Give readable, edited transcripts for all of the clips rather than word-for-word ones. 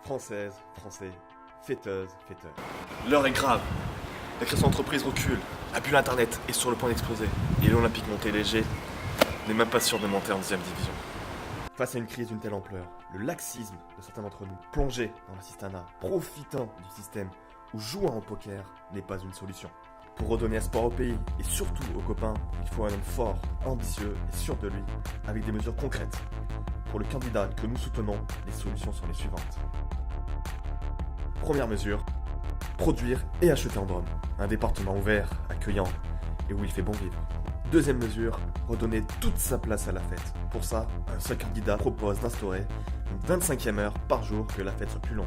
Françaises, Français, fêteuses, fêteurs. L'heure est grave. La création d'entreprise recule. La bulle Internet est sur le point d'exploser. Et l'Olympique Montéléger n'est même pas sûr de monter en 2e division. Face à une crise d'une telle ampleur, le laxisme de certains d'entre nous, plongés dans l'assistanat, profitant du système ou jouant au poker, n'est pas une solution. Pour redonner espoir au pays et surtout aux copains, il faut un homme fort, ambitieux et sûr de lui, avec des mesures concrètes. Pour le candidat que nous soutenons, les solutions sont les suivantes. Première mesure, produire et acheter en Drôme, un département ouvert, accueillant et où il fait bon vivre. Deuxième mesure, redonner toute sa place à la fête. Pour ça, un seul candidat propose d'instaurer une 25e heure par jour que la fête soit plus longue.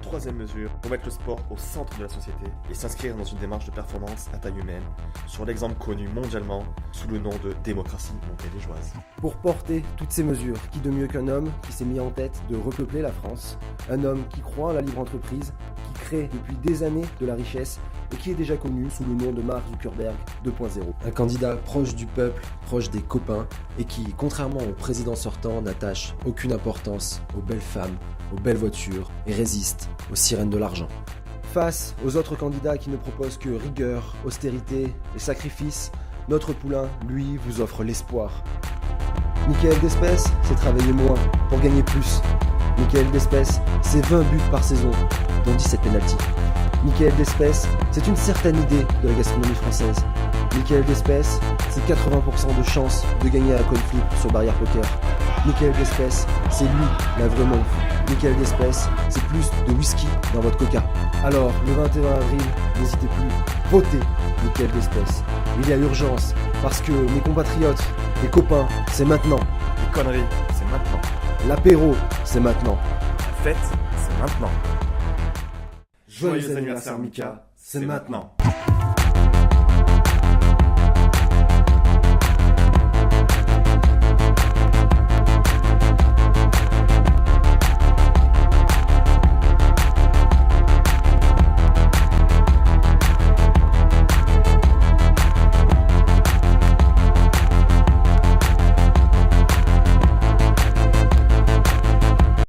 Troisième mesure, remettre le sport au centre de la société et s'inscrire dans une démarche de performance à taille humaine sur l'exemple connu mondialement sous le nom de démocratie montélégeoise. Pour porter toutes ces mesures, qui de mieux qu'un homme qui s'est mis en tête de repeupler la France, un homme qui croit en la libre entreprise, qui crée depuis des années de la richesse et qui est déjà connu sous le nom de Mark Zuckerberg 2.0. Un candidat proche du peuple, proche des copains et qui, contrairement au président sortant, n'attache aucune importance aux belles femmes, aux belles voitures et résiste aux sirènes de l'argent. Face aux autres candidats qui ne proposent que rigueur, austérité et sacrifice, notre poulain, lui, vous offre l'espoir. Mickaël Despès, c'est travailler moins pour gagner plus. Mickaël Despès, c'est 20 buts par saison, dont 17 pénaltys. Mickaël Despès, c'est une certaine idée de la gastronomie française. Mickaël Despès, c'est 80% de chance de gagner à la coin flip sur barrière poker. Mickaël Despès, c'est lui, la vraie montre. Mickaël Despès, c'est plus de whisky dans votre coca. Alors, le 21 avril, n'hésitez plus, votez Mickaël Despès. Il y a urgence, parce que mes compatriotes, les copains, c'est maintenant. Les conneries, c'est maintenant. L'apéro, c'est maintenant. La fête, c'est maintenant. Joyeux anniversaire Mika, c'est maintenant.